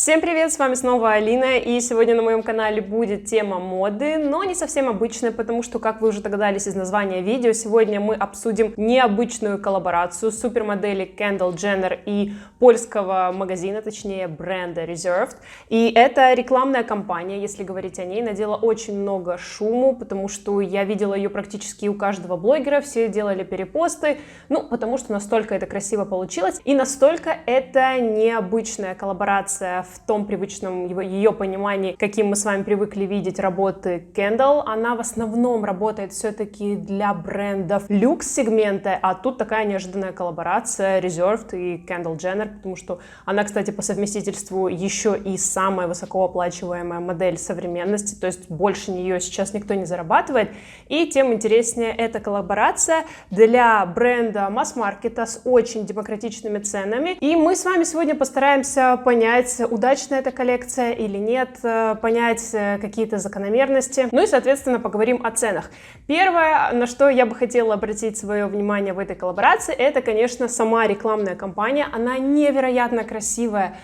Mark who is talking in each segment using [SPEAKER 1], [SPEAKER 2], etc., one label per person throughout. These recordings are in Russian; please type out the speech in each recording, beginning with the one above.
[SPEAKER 1] Всем привет, с вами снова Алина, и сегодня на моем канале будет тема моды, но не совсем обычная, потому что, как вы уже догадались из названия видео, сегодня мы обсудим необычную коллаборацию супермодели Кендалл Дженнер и польского магазина, точнее бренда Reserved. И эта рекламная кампания, если говорить о ней, надела очень много шуму, потому что я видела ее практически у каждого блогера, все делали перепосты, потому что настолько это красиво получилось, и настолько это необычная коллаборация в том привычном ее понимании, каким мы с вами привыкли видеть работы Кендалл. Она в основном работает все-таки для брендов люкс-сегмента, а тут такая неожиданная коллаборация Reserved и Кендалл Дженнер, потому что она, кстати, по совместительству еще и самая высокооплачиваемая модель современности, то есть больше нее сейчас никто не зарабатывает. И тем интереснее эта коллаборация для бренда масс-маркета с очень демократичными ценами. И мы с вами сегодня постараемся понять, удачная эта коллекция или нет, понять какие-то закономерности, и, соответственно, поговорим о ценах. Первое, на что я бы хотела обратить свое внимание в этой коллаборации, это, конечно, сама рекламная кампания. Она невероятно красивая.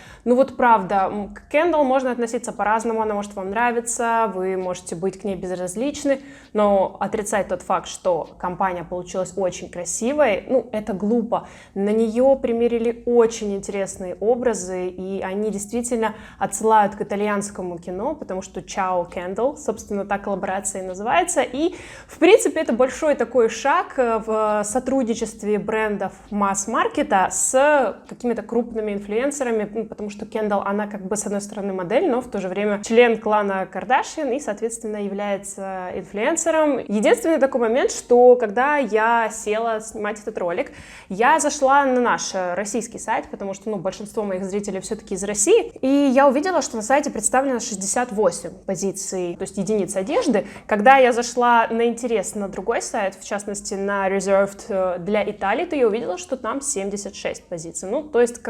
[SPEAKER 1] Правда, к Кендалл можно относиться по-разному, она может вам нравиться, вы можете быть к ней безразличны, но отрицать тот факт, что компания получилась очень красивой, это глупо. На нее примерили очень интересные образы, и они действительно отсылают к итальянскому кино, потому что Ciao Кендалл, собственно, так коллаборация и называется. И, в принципе, это большой такой шаг в сотрудничестве брендов масс-маркета с какими-то крупными инфлюенсерами, потому что Кендалл, она как бы с одной стороны модель, но в то же время член клана Кардашьян и, соответственно, является инфлюенсером. Единственный такой момент, что когда я села снимать этот ролик, я зашла на наш российский сайт, потому что, большинство моих зрителей все-таки из России, и я увидела, что на сайте представлено 68 позиций, то есть единиц одежды. Когда я зашла на интерес на другой сайт, в частности на Reserved для Италии, то я увидела, что там 76 позиций. То есть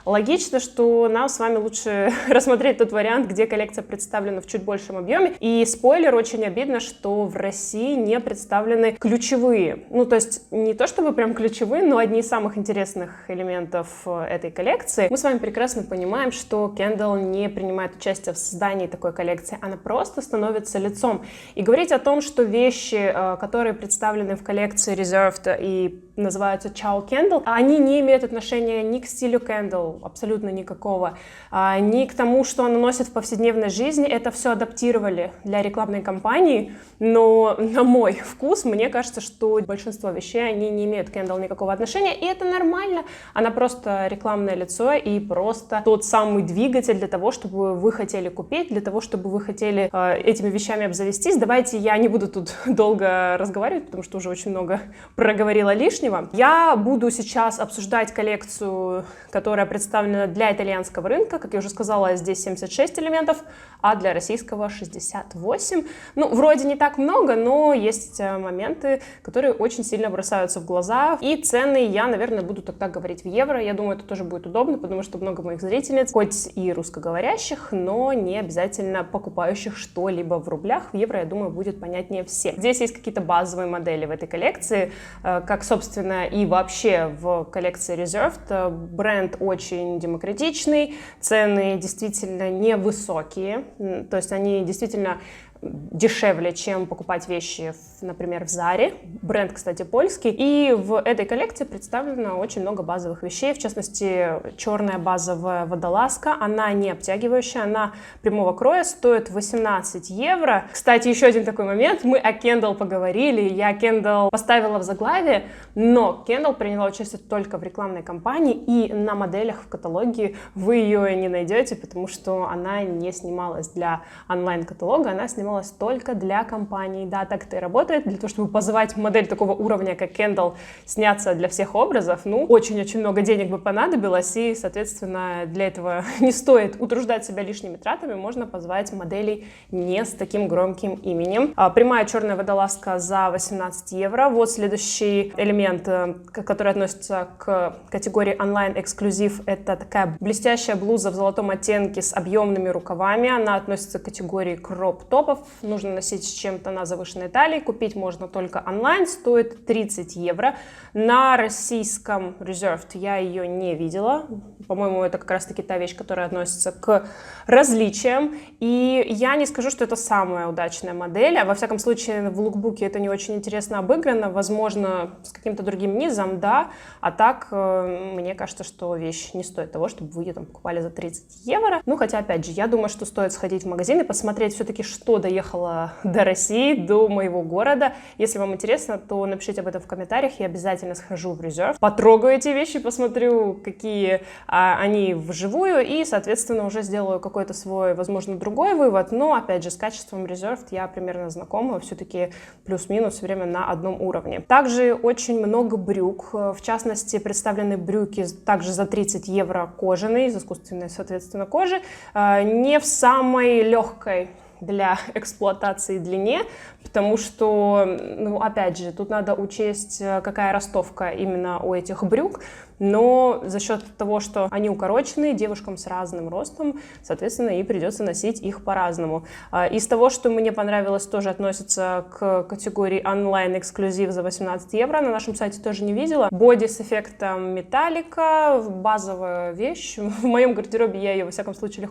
[SPEAKER 1] логично, что нам с вами лучше рассмотреть тот вариант, где коллекция представлена в чуть большем объеме. И спойлер, очень обидно, что в России не представлены ключевые. То есть не то чтобы прям ключевые, но одни из самых интересных элементов этой коллекции. Мы с вами прекрасно понимаем, что Кендалл не принимает участие в создании такой коллекции, она просто становится лицом. И говорить о том, что вещи, которые представлены в коллекции Reserved и называются Ciao Кендалл, они не имеют отношения ни к стилю Кендалл, абсолютно никакого, ни к тому, что она носит в повседневной жизни. Это все адаптировали для рекламной кампании, но на мой вкус, мне кажется, что большинство вещей, они не имеют к Кендалл никакого отношения, и это нормально. Она просто рекламное лицо и просто тот самый двигатель для того, чтобы вы хотели купить, для того, чтобы вы хотели этими вещами обзавестись. Давайте я не буду тут долго разговаривать, потому что уже очень много проговорила лишнего. Я буду сейчас обсуждать коллекцию, которая представлена для итальянского рынка. Как я уже сказала, здесь 76 элементов, а для российского 68. Вроде не так много, но есть моменты, которые очень сильно бросаются в глаза. И цены я, наверное, буду тогда говорить в евро. Я думаю, это тоже будет удобно, потому что много моих зрительниц, хоть и русскоговорящих, но не обязательно покупающих что-либо в рублях. В евро, я думаю, будет понятнее всем. Здесь есть какие-то базовые модели в этой коллекции, как, собственно, и вообще в коллекции Reserved. Бренд очень демократичный, цены действительно невысокие, то есть они действительно дешевле, чем покупать вещи, например, в Заре. Бренд, кстати, польский. И в этой коллекции представлено очень много базовых вещей, в частности, черная базовая водолазка. Она не обтягивающая, она прямого кроя, стоит 18 евро. Кстати, еще один такой момент. Мы о Кендалл поговорили, я Кендалл поставила в заглавие, но Кендалл приняла участие только в рекламной кампании, и на моделях в каталоге вы ее не найдете, потому что она не снималась для онлайн-каталога, она снималась только для компаний. Да, так это и работает. Для того, чтобы позвать модель такого уровня, как Кендалл, сняться для всех образов, очень-очень много денег бы понадобилось, и, соответственно, для этого не стоит утруждать себя лишними тратами, можно позвать моделей не с таким громким именем. Прямая черная водолазка за 18 евро. Вот следующий элемент, который относится к категории онлайн-эксклюзив, это такая блестящая блуза в золотом оттенке с объемными рукавами. Она относится к категории кроп-топов. нужно носить с чем-то на завышенной талии, купить можно только онлайн, стоит 30 евро. На российском Reserved я ее не видела, по-моему, это как раз-таки та вещь, которая относится к различиям, и я не скажу, что это самая удачная модель, а во всяком случае в лукбуке это не очень интересно обыграно, возможно, с каким-то другим низом, да, а так, мне кажется, что вещь не стоит того, чтобы вы ее там покупали за 30 евро. Ну, хотя, опять же, я думаю, что стоит сходить в магазин и посмотреть все-таки, что доехало до России, до моего города. Если вам интересно, то напишите об этом в комментариях, я обязательно схожу в Reserved, потрогаю эти вещи, посмотрю, какие они вживую, и, соответственно, уже сделаю какой-то свой, возможно, другой вывод, но, опять же, с качеством Reserved я примерно знакома, все-таки плюс-минус все время на одном уровне. Также очень много брюк, в частности, представлены брюки также за 30 евро кожаные, из искусственной, соответственно, кожи, не в самой легкой для эксплуатации длине, потому что, ну, опять же, тут надо учесть, какая ростовка именно у этих брюк, но за счет того, что они укороченные, девушкам с разным ростом, соответственно, и придется носить их по-разному. Из того, что мне понравилось, тоже относится к категории онлайн-эксклюзив за 18 евро, на нашем сайте тоже не видела. Боди с эффектом металлика, базовая вещь, в моем гардеробе я ее, во всяком случае,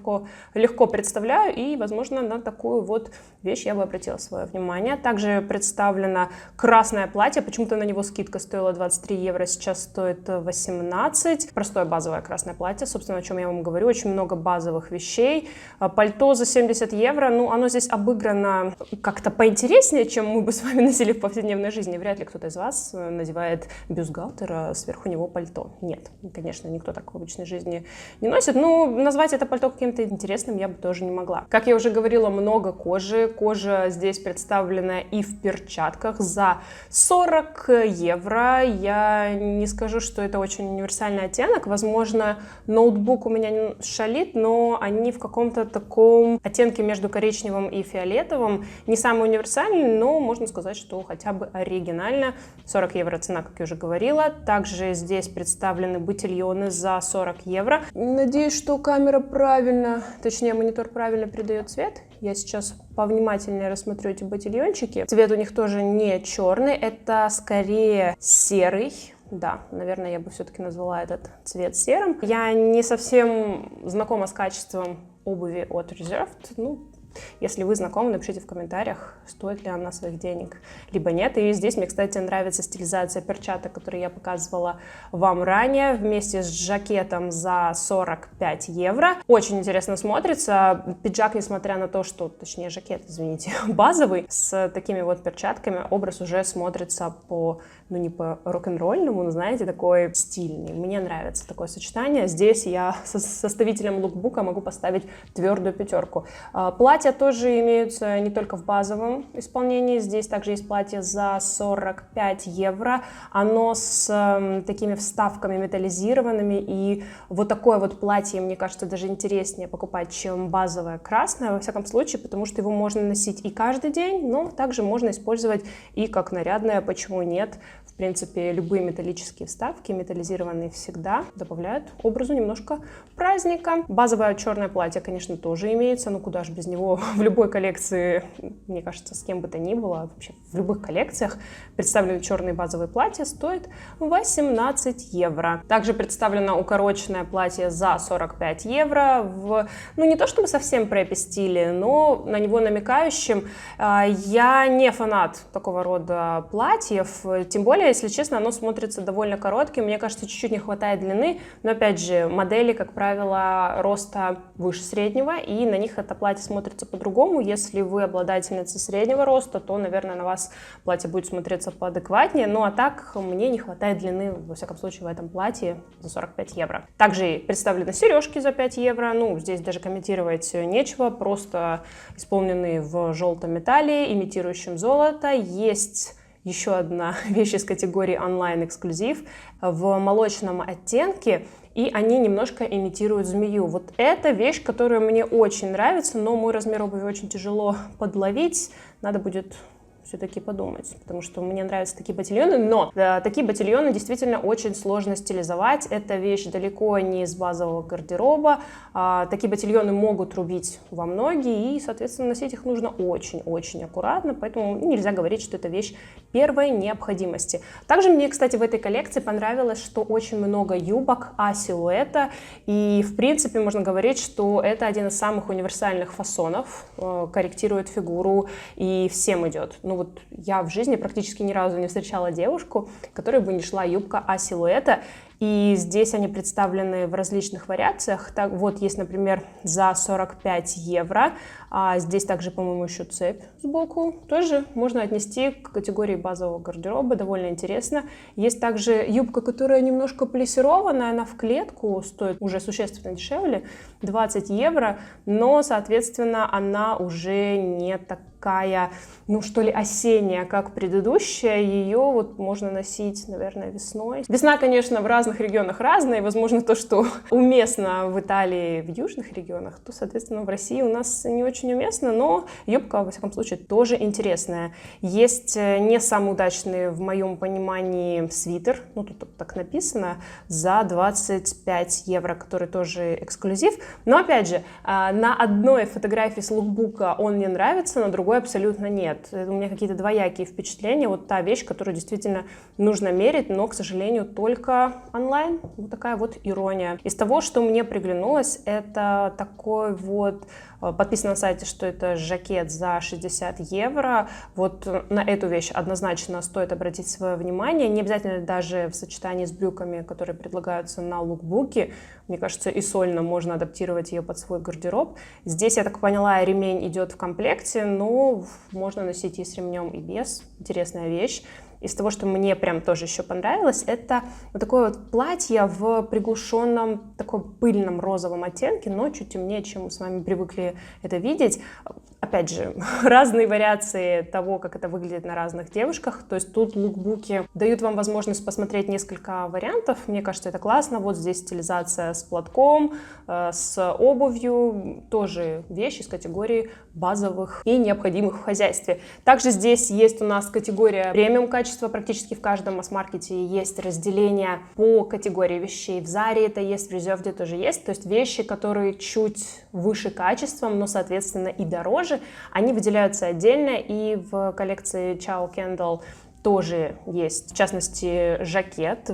[SPEAKER 1] легко представляю, и, возможно, на такую вот вещь я бы обратила свое внимание. Также представлено красное платье, почему-то на него скидка стоила 23 евро, сейчас стоит 18. Простое базовое красное платье, собственно, о чем я вам говорю, очень много базовых вещей. Пальто за 70 евро, ну, оно здесь обыграно как-то поинтереснее, чем мы бы с вами носили в повседневной жизни. Вряд ли кто-то из вас надевает бюстгальтер, а сверху него пальто. Нет, конечно, никто так в обычной жизни не носит. Ну, назвать это пальто каким-то интересным я бы тоже не могла. Как я уже говорила, много кожи. Кожа здесь представлена и в перчатках за 40 евро. Я не скажу, что это очень универсальный оттенок. Возможно, ноутбук у меня не шалит, но они в каком-то таком оттенке между коричневым и фиолетовым. Не самый универсальный, но можно сказать, что хотя бы оригинально. 40 евро цена, как я уже говорила. Также здесь представлены ботильоны за 40 евро. Надеюсь, что камера правильно, точнее монитор правильно передает цвет. Я сейчас повнимательнее рассмотрю эти ботильончики. Цвет у них тоже не черный, это скорее серый. Да, наверное, я бы все-таки назвала этот цвет серым. Я не совсем знакома с качеством обуви от Reserved. Ну, если вы знакомы, напишите в комментариях, стоит ли она своих денег, либо нет. И здесь мне, кстати, нравится стилизация перчаток, которую я показывала вам ранее, вместе с жакетом за 45 евро. Очень интересно смотрится. Пиджак, несмотря на то, что, точнее, жакет, извините, базовый, с такими вот перчатками, образ уже смотрится по, ну, не по рок-н-ролльному, но, знаете, такой стильный. Мне нравится такое сочетание. Здесь я составителем лукбука могу поставить твердую пятерку. Платья тоже имеются не только в базовом исполнении. Здесь также есть платье за 45 евро. Оно с такими вставками металлизированными. И вот такое вот платье, мне кажется, даже интереснее покупать, чем базовое красное. Во всяком случае, потому что его можно носить и каждый день, но также можно использовать и как нарядное, почему нет. В принципе, любые металлические вставки, металлизированные, всегда добавляют образу немножко праздника. Базовое черное платье, конечно, тоже имеется, но куда же без него в любой коллекции, мне кажется, с кем бы то ни было, вообще в любых коллекциях представлены черные базовые платья, стоит 18 евро. Также представлено укороченное платье за 45 евро в, ну, не то чтобы совсем прэппи-стиле, но на него намекающим. Я не фанат такого рода платьев, тем более, если честно, оно смотрится довольно коротким. Мне кажется, чуть-чуть не хватает длины, но, опять же, модели, как правило, роста выше среднего, и на них это платье смотрится по-другому. Если вы обладательница среднего роста, то, наверное, на вас платье будет смотреться поадекватнее. Ну, а так, мне не хватает длины, во всяком случае, в этом платье за 45 евро. Также представлены сережки за 5 евро. Ну, здесь даже комментировать нечего, просто исполненные в желтом металле, имитирующем золото. Есть еще одна вещь из категории онлайн-эксклюзив в молочном оттенке, и они немножко имитируют змею. Вот это вещь, которая мне очень нравится, но мой размер обуви очень тяжело подловить. Надо будет все-таки подумать, потому что мне нравятся такие ботильоны, но такие ботильоны действительно очень сложно стилизовать. Эта вещь далеко не из базового гардероба. Такие ботильоны могут рубить во ноги, и, соответственно, носить их нужно очень-очень аккуратно, поэтому нельзя говорить, что это вещь первой необходимости. Также мне, кстати, в этой коллекции понравилось, что очень много юбок А-силуэта, и, в принципе, можно говорить, что это один из самых универсальных фасонов, корректирует фигуру и всем идет. Ну вот я в жизни практически ни разу не встречала девушку, которой бы не шла юбка А-силуэта. И здесь они представлены в различных вариациях. Так, вот есть, например, за 45 евро. А здесь также, по-моему, еще цепь сбоку. Тоже можно отнести к категории базового гардероба. Довольно интересно. Есть также юбка, которая немножко плессированная. Она в клетку, стоит уже существенно дешевле. 20 евро. Но, соответственно, она уже не такая, ну что ли, осенняя, как предыдущая. Ее вот можно носить, наверное, весной. Весна, конечно, в разных регионах разная, и, возможно, то, что уместно в Италии, в южных регионах, то, соответственно, в России у нас не очень уместно, но юбка, во всяком случае, тоже интересная. Есть не самый удачный, в моем понимании, свитер, ну, тут так написано, за 25 евро, который тоже эксклюзив. Но, опять же, на одной фотографии с лукбука он мне нравится, на другой абсолютно нет. У меня какие-то двоякие впечатления. Вот та вещь, которую действительно нужно мерить, но, к сожалению, только онлайн. Вот такая вот ирония. Из того, что мне приглянулось, это такой вот, подписано на сайте, что это жакет за 60 евро. Вот на эту вещь однозначно стоит обратить свое внимание. Не обязательно даже в сочетании с брюками, которые предлагаются на лукбуке. Мне кажется, и сольно можно адаптировать ее под свой гардероб. Здесь, я так поняла, ремень идет в комплекте, но можно носить и с ремнем, и без. Интересная вещь. Из того, что мне прям тоже еще понравилось, это вот такое вот платье в приглушенном, таком пыльном розовом оттенке, но чуть темнее, чем мы с вами привыкли это видеть. Опять же, разные вариации того, как это выглядит на разных девушках. То есть тут лукбуки дают вам возможность посмотреть несколько вариантов. Мне кажется, это классно. Вот здесь стилизация с платком, с обувью. Тоже вещи из категории базовых и необходимых в хозяйстве. Также здесь есть у нас категория премиум качества. Практически в каждом масс-маркете есть разделение по категории вещей. В Заре это есть, в Reserved тоже есть. То есть вещи, которые чуть выше качеством, но, соответственно, и дороже, они выделяются отдельно, и в коллекции Ciao Kendall тоже есть, в частности, жакет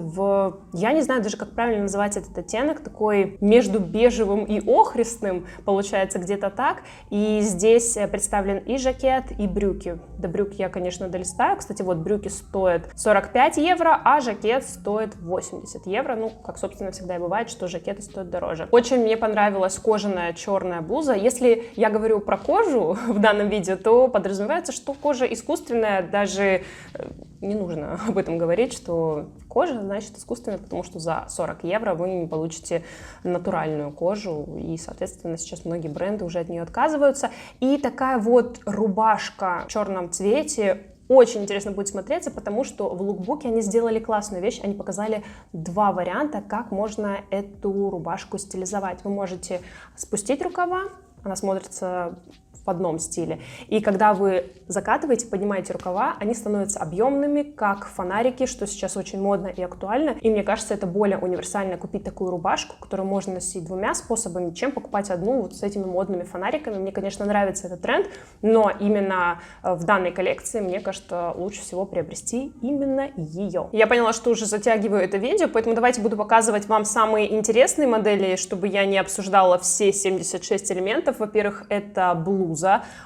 [SPEAKER 1] я не знаю даже, как правильно называть этот оттенок, такой между бежевым и охристым, получается, где-то так. И здесь представлен и жакет, и брюки. До брюк я, конечно, долистаю. Кстати, вот брюки стоят 45 евро, а жакет стоит 80 евро. Ну, как, собственно, всегда и бывает, что жакеты стоят дороже. Очень мне понравилась кожаная черная блуза. Если я говорю про кожу в данном видео, то подразумевается, что кожа искусственная, даже не нужно об этом говорить, что кожа, значит, искусственная, потому что за 40 евро вы не получите натуральную кожу, и, соответственно, сейчас многие бренды уже от нее отказываются. И такая вот рубашка в черном цвете очень интересно будет смотреться, потому что в лукбуке они сделали классную вещь, они показали два варианта, как можно эту рубашку стилизовать. Вы можете спустить рукава, она смотрится в одном стиле. И когда вы закатываете, поднимаете рукава, они становятся объемными, как фонарики, что сейчас очень модно и актуально. И мне кажется, это более универсально купить такую рубашку, которую можно носить двумя способами, чем покупать одну вот с этими модными фонариками. Мне, конечно, нравится этот тренд, но именно в данной коллекции, мне кажется, лучше всего приобрести именно ее. Я поняла, что уже затягиваю это видео, поэтому давайте буду показывать вам самые интересные модели, чтобы я не обсуждала все 76 элементов. Во-первых, это блуза.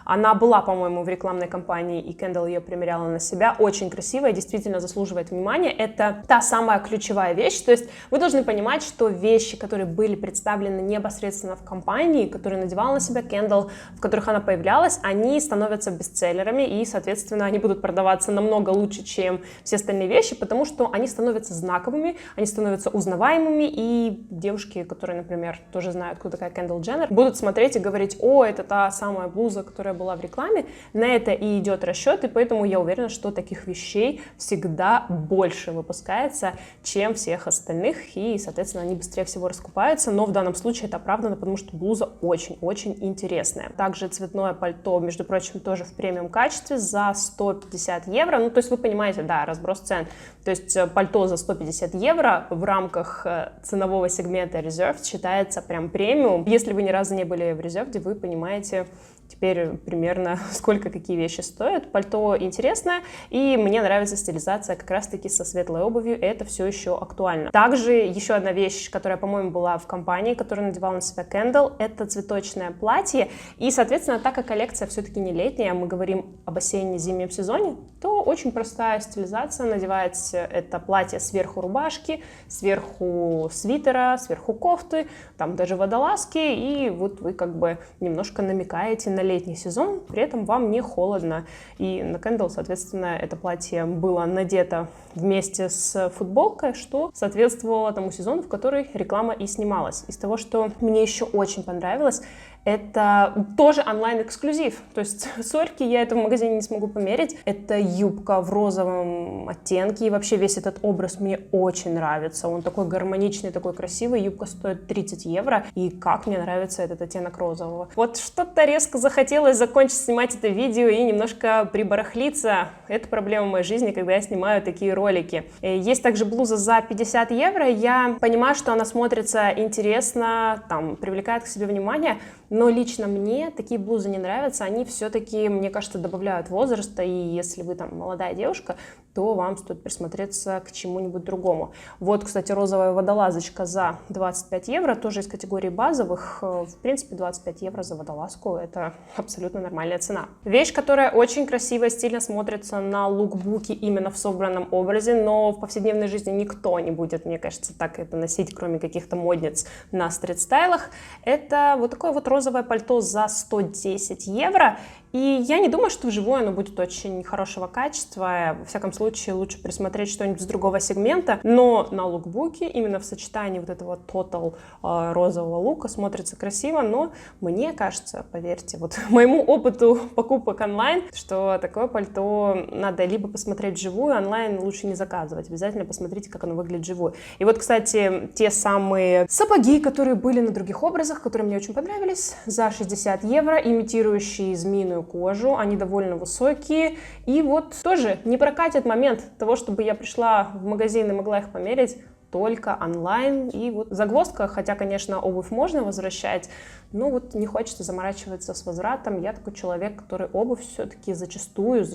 [SPEAKER 1] Она была, по-моему, в рекламной кампании, и Kendall ее примеряла на себя. Очень красивая, действительно заслуживает внимания. Это та самая ключевая вещь. То есть вы должны понимать, что вещи, которые были представлены непосредственно в кампании, которые надевала на себя Kendall, в которых она появлялась, они становятся бестселлерами, и, соответственно, они будут продаваться намного лучше, чем все остальные вещи, потому что они становятся знаковыми, они становятся узнаваемыми, и девушки, которые, например, тоже знают, кто такая Kendall Jenner, будут смотреть и говорить: о, это та самая блуза, которая была в рекламе. На это и идет расчет, и поэтому я уверена, что таких вещей всегда больше выпускается, чем всех остальных, и, соответственно, они быстрее всего раскупаются, но в данном случае это оправдано, потому что блуза очень-очень интересная. Также цветное пальто, между прочим, тоже в премиум качестве за 150 евро, ну, то есть вы понимаете, да, разброс цен, то есть пальто за 150 евро в рамках ценового сегмента Reserved считается прям премиум. Если вы ни разу не были в Reserved, вы понимаете теперь примерно сколько какие вещи стоят. Пальто интересное, и мне нравится стилизация как раз-таки со светлой обувью, это все еще актуально. Также еще одна вещь, которая, по-моему, была в компании, которую надевал на себя Kendall, это цветочное платье, и, соответственно, так как коллекция все-таки не летняя, мы говорим об осенне-зимнем сезоне, то очень простая стилизация, надевается это платье сверху рубашки, сверху свитера, сверху кофты, там даже водолазки, и вот вы как бы немножко намекаете на летний сезон, при этом вам не холодно. И на Kendall, соответственно, это платье было надето вместе с футболкой, что соответствовало тому сезону, в который реклама и снималась. Из того, что мне еще очень понравилось, это тоже онлайн-эксклюзив. То есть, сорьки, я это в магазине не смогу померить. Это юбка в розовом оттенке. И вообще весь этот образ мне очень нравится. Он такой гармоничный, такой красивый. Юбка стоит 30 евро. И как мне нравится этот оттенок розового. Вот что-то резко захотелось закончить снимать это видео и немножко прибарахлиться. Это проблема моей жизни, когда я снимаю такие ролики. Есть также блуза за 50 евро. Я понимаю, что она смотрится интересно, там, привлекает к себе внимание. Но лично мне такие блузы не нравятся, они все-таки, мне кажется, добавляют возраста, и если вы там молодая девушка, то вам стоит присмотреться к чему-нибудь другому. Вот, кстати, розовая водолазочка за 25 евро, тоже из категории базовых. В принципе, 25 евро за водолазку — это абсолютно нормальная цена. Вещь, которая очень красиво и стильно смотрится на лукбуке именно в собранном образе, но в повседневной жизни никто не будет, мне кажется, так это носить, кроме каких-то модниц на стрит-стайлах. Это вот такое вот розовое пальто за 110 евро. И я не думаю, что вживую оно будет очень хорошего качества. Во всяком случае, лучше присмотреть что-нибудь с другого сегмента. Но на лукбуке, именно в сочетании вот этого тотал розового лука, смотрится красиво. Но мне кажется, поверьте, вот моему опыту покупок онлайн, что такое пальто надо либо посмотреть вживую, онлайн лучше не заказывать. Обязательно посмотрите, как оно выглядит вживую. И вот, кстати, те самые сапоги, которые были на других образах, которые мне очень понравились, за 60 евро, имитирующие змеиную кожу, они довольно высокие, и вот тоже не прокатит момент того, чтобы я пришла в магазин и могла их померить, только онлайн. И вот загвоздка, хотя, конечно, обувь можно возвращать, но вот не хочется заморачиваться с возвратом. Я такой человек, который обувь все-таки зачастую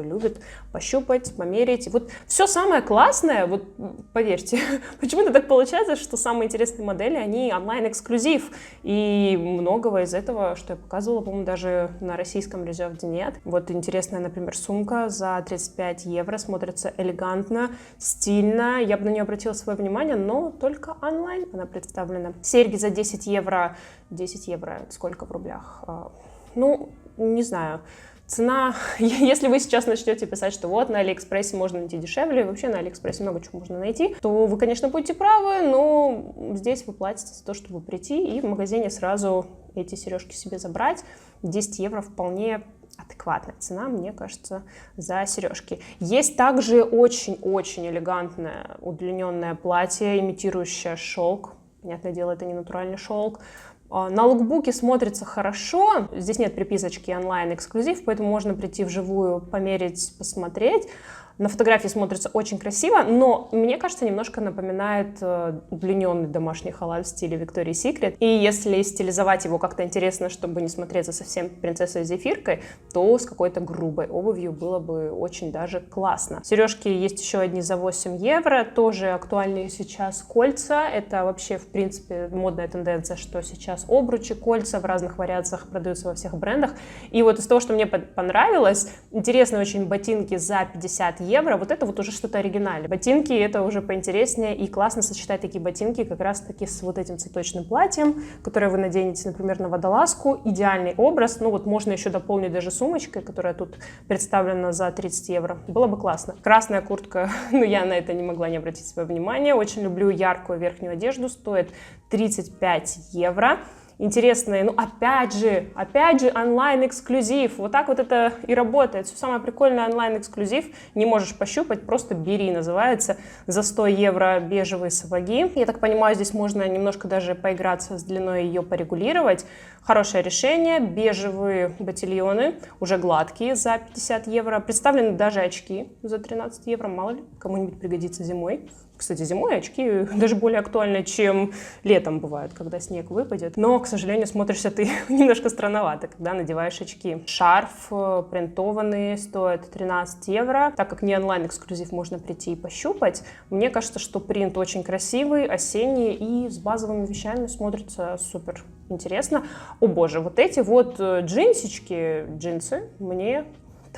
[SPEAKER 1] любит пощупать, померить. Вот все самое классное, вот поверьте, почему-то так получается, что самые интересные модели, они онлайн-эксклюзив. И многого из этого, что я показывала, по-моему, даже на российском Reserved нет. Вот интересная, например, сумка за 35 евро, смотрится элегантно, стильно. Я бы на нее обратила свое внимание, но только онлайн она представлена. Серьги за 10 евро. 10 евро, сколько в рублях? Ну, не знаю. Цена, если вы сейчас начнете писать, что вот на Алиэкспрессе можно найти дешевле, вообще на Алиэкспрессе много чего можно найти, то вы, конечно, будете правы, но здесь вы платите за то, чтобы прийти и в магазине сразу эти сережки себе забрать. 10 евро вполне адекватная цена, мне кажется, за сережки. Есть также очень-очень элегантное удлиненное платье, имитирующее шелк. Понятное дело, это не натуральный шелк. На лукбуке смотрится хорошо, здесь нет приписочки онлайн-эксклюзив, поэтому можно прийти вживую, померить, посмотреть. На фотографии смотрится очень красиво, но мне кажется, немножко напоминает удлиненный домашний халат в стиле Victoria's Secret. И если стилизовать его как-то интересно, чтобы не смотреться совсем принцессой Зефиркой, то с какой-то грубой обувью было бы очень даже классно. Сережки есть еще одни за 8 евро, тоже актуальные сейчас кольца. Это вообще, в принципе, модная тенденция, что сейчас обручи, кольца в разных вариациях продаются во всех брендах. И вот из того, что мне понравилось, интересные очень ботинки за 50 евро, вот это вот уже что-то оригинальное. Ботинки — это уже поинтереснее, и классно сочетать такие ботинки как раз-таки с вот этим цветочным платьем, которое вы наденете, например, на водолазку. Идеальный образ. Ну вот можно еще дополнить даже сумочкой, которая тут представлена за 30 евро. Было бы классно. Красная куртка, но я на это не могла не обратить свое внимание. Очень люблю яркую верхнюю одежду, стоит 35 евро. интересные. Ну, опять же, онлайн-эксклюзив. Вот так вот это и работает. Все самое прикольное онлайн-эксклюзив. Не можешь пощупать, просто бери, называется. За 100 евро бежевые сапоги. Я так понимаю, здесь можно немножко даже поиграться с длиной, ее порегулировать. Хорошее решение. Бежевые ботильоны, уже гладкие, за 50 евро. Представлены даже очки за 13 евро. Мало ли, кому-нибудь пригодится зимой. Кстати, зимой очки даже более актуальны, чем летом бывают, когда снег выпадет. Но, к сожалению, смотришься ты немножко странновато, когда надеваешь очки. Шарф принтованный стоит 13 евро. Так как не онлайн-эксклюзив, можно прийти и пощупать. Мне кажется, что принт очень красивый, осенний, и с базовыми вещами смотрится супер интересно. О боже, вот эти вот джинсы мне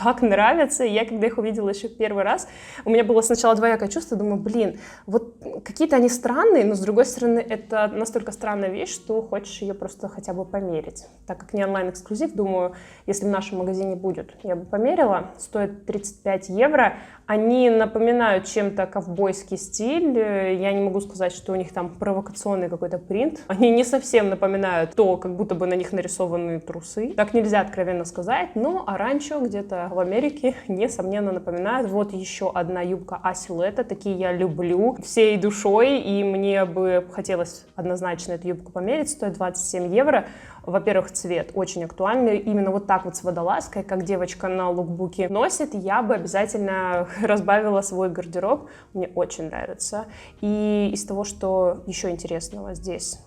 [SPEAKER 1] так нравятся. Я, когда их увидела еще первый раз, у меня было сначала двоякое чувство. Думаю, блин, вот какие-то они странные, но, с другой стороны, это настолько странная вещь, что хочешь ее просто хотя бы померить. Так как не онлайн-эксклюзив, думаю, если в нашем магазине будет, я бы померила. Стоит 35 евро. Они напоминают чем-то ковбойский стиль. Я не могу сказать, что у них там провокационный какой-то принт. Они не совсем напоминают то, как будто бы на них нарисованы трусы. Так нельзя откровенно сказать, но ранчо где-то в Америке, несомненно, напоминает. Вот еще одна юбка А-силуэта. Такие я люблю всей душой, и мне бы хотелось однозначно эту юбку померить. Стоит 27 евро. Во-первых, цвет очень актуальный. Именно вот так вот с водолазкой, как девочка на лукбуке носит, я бы обязательно разбавила свой гардероб. Мне очень нравится. И из того, что еще интересного, здесь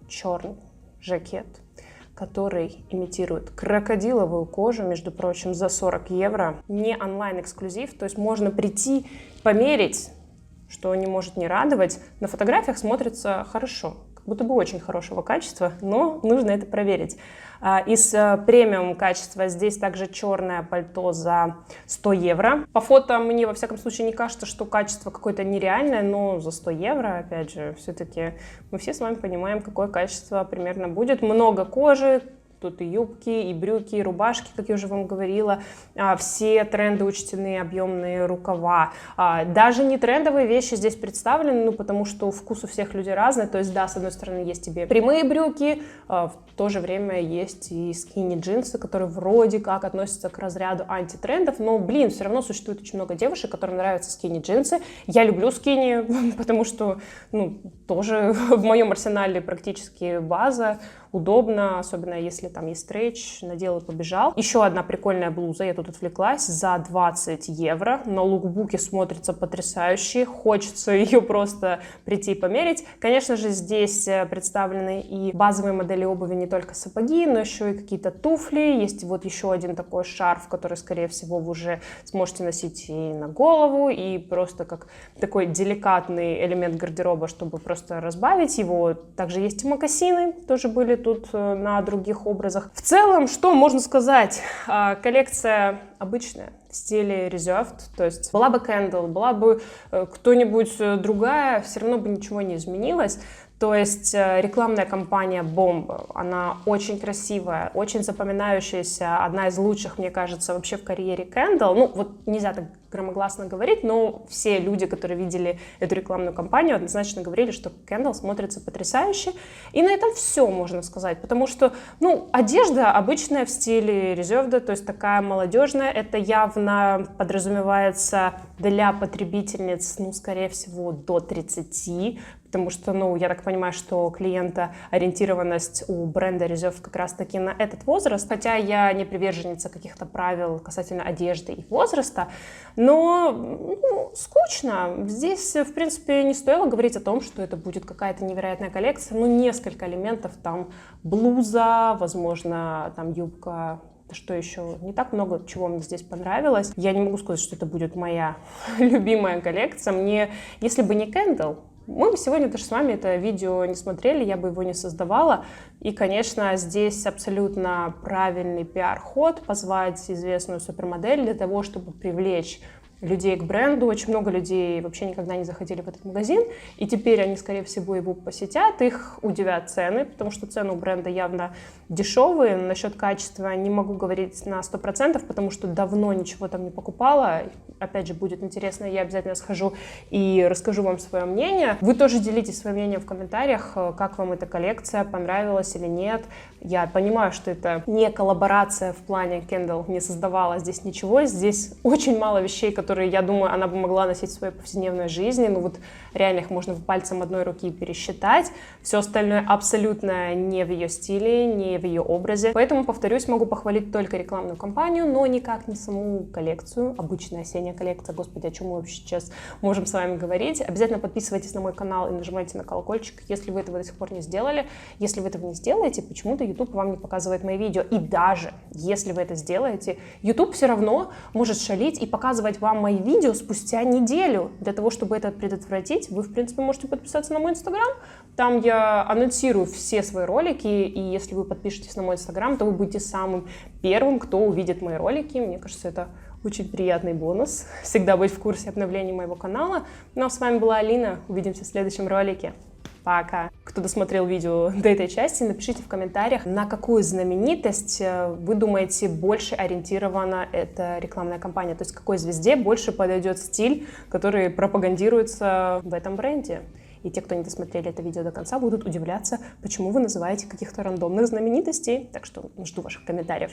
[SPEAKER 1] черный жакет, который имитирует крокодиловую кожу, между прочим, за 40 евро. Не онлайн-эксклюзив, то есть можно прийти, померить, что не может не радовать. На фотографиях смотрится хорошо, как будто бы очень хорошего качества, но нужно это проверить. Из премиум качества здесь также черное пальто за 100 евро. По фото мне, во всяком случае, не кажется, что качество какое-то нереальное, но за 100 евро, опять же, все-таки мы все с вами понимаем, какое качество примерно будет. Много кожи. Тут и юбки, и брюки, и рубашки, как я уже вам говорила. Все тренды учтены, объемные рукава. Даже не трендовые вещи здесь представлены, ну, потому что вкус у всех людей разный. То есть, да, с одной стороны, есть тебе прямые брюки, в то же время есть и скини-джинсы, которые вроде как относятся к разряду антитрендов. Но, блин, все равно существует очень много девушек, которым нравятся скини-джинсы. Я люблю скини, потому что, ну, тоже в моем арсенале практически база. Удобно, особенно если там есть стрейч, надел и побежал. Еще одна прикольная блуза, я тут отвлеклась, за 20 евро. На лукбуке смотрится потрясающе, хочется ее просто прийти и померить. Конечно же, здесь представлены и базовые модели обуви, не только сапоги, но еще и какие-то туфли. Есть вот еще один такой шарф, который, скорее всего, вы уже сможете носить и на голову, и просто как такой деликатный элемент гардероба, чтобы просто разбавить его. Также есть и мокасины, тоже были тут на других образах. В целом, что можно сказать? Коллекция обычная, в стиле Reserved, то есть была бы Kendall, была бы кто-нибудь другая, все равно бы ничего не изменилось. То есть рекламная кампания «Бомба», она очень красивая, очень запоминающаяся, одна из лучших, мне кажется, вообще в карьере Kendall. Ну, вот нельзя так громогласно говорить, но все люди, которые видели эту рекламную кампанию, однозначно говорили, что Kendall смотрится потрясающе. И на этом все, можно сказать, потому что, ну, одежда обычная в стиле Reserved, то есть такая молодежная, это явно подразумевается для потребительниц, ну, скорее всего, до 30, потому что, ну, я так понимаю, что клиентоориентированность у бренда Reserved как раз-таки на этот возраст, хотя я не приверженница каких-то правил касательно одежды и возраста, но, ну, скучно. Здесь, в принципе, не стоило говорить о том, что это будет какая-то невероятная коллекция, ну, несколько элементов, там, блуза, возможно, там, юбка. Что еще? Не так много чего мне здесь понравилось. Я не могу сказать, что это будет моя любимая коллекция. Мне, если бы не Kendall, мы бы сегодня даже с вами это видео не смотрели, я бы его не создавала. И, конечно, здесь абсолютно правильный пиар-ход — позвать известную супермодель для того, чтобы привлечь людей к бренду. Очень много людей вообще никогда не заходили в этот магазин, и теперь они, скорее всего, его посетят. Их удивят цены, потому что цены у бренда явно дешевые. Насчет качества не могу говорить на 100%, потому что давно ничего там не покупала. Опять же, будет интересно, я обязательно схожу и расскажу вам свое мнение. Вы тоже делитесь своим мнением в комментариях, как вам эта коллекция, понравилась или нет. Я понимаю, что это не коллаборация в плане Кендалл не создавала здесь ничего. Здесь очень мало вещей, которые, я думаю, она бы могла носить в своей повседневной жизни. Ну вот реально их можно пальцем одной руки пересчитать. Все остальное абсолютно не в ее стиле, не в ее образе. Поэтому, повторюсь, могу похвалить только рекламную кампанию, но никак не саму коллекцию. Обычная осенняя коллекция. Господи, о чем мы вообще сейчас можем с вами говорить? Обязательно подписывайтесь на мой канал и нажимайте на колокольчик, если вы этого до сих пор не сделали. Если вы этого не сделаете, почему-то YouTube вам не показывает мои видео. И даже если вы это сделаете, YouTube все равно может шалить и показывать вам мои видео спустя неделю. Для того, чтобы это предотвратить, вы, в принципе, можете подписаться на мой Инстаграм. Там я анонсирую все свои ролики, и если вы подпишетесь на мой Инстаграм, то вы будете самым первым, кто увидит мои ролики. Мне кажется, это очень приятный бонус. Всегда быть в курсе обновлений моего канала. Ну а с вами была Алина. Увидимся в следующем ролике. Пока! Кто досмотрел видео до этой части, напишите в комментариях, на какую знаменитость вы думаете больше ориентирована эта рекламная кампания. То есть какой звезде больше подойдет стиль, который пропагандируется в этом бренде. И те, кто не досмотрели это видео до конца, будут удивляться, почему вы называете каких-то рандомных знаменитостей. Так что жду ваших комментариев.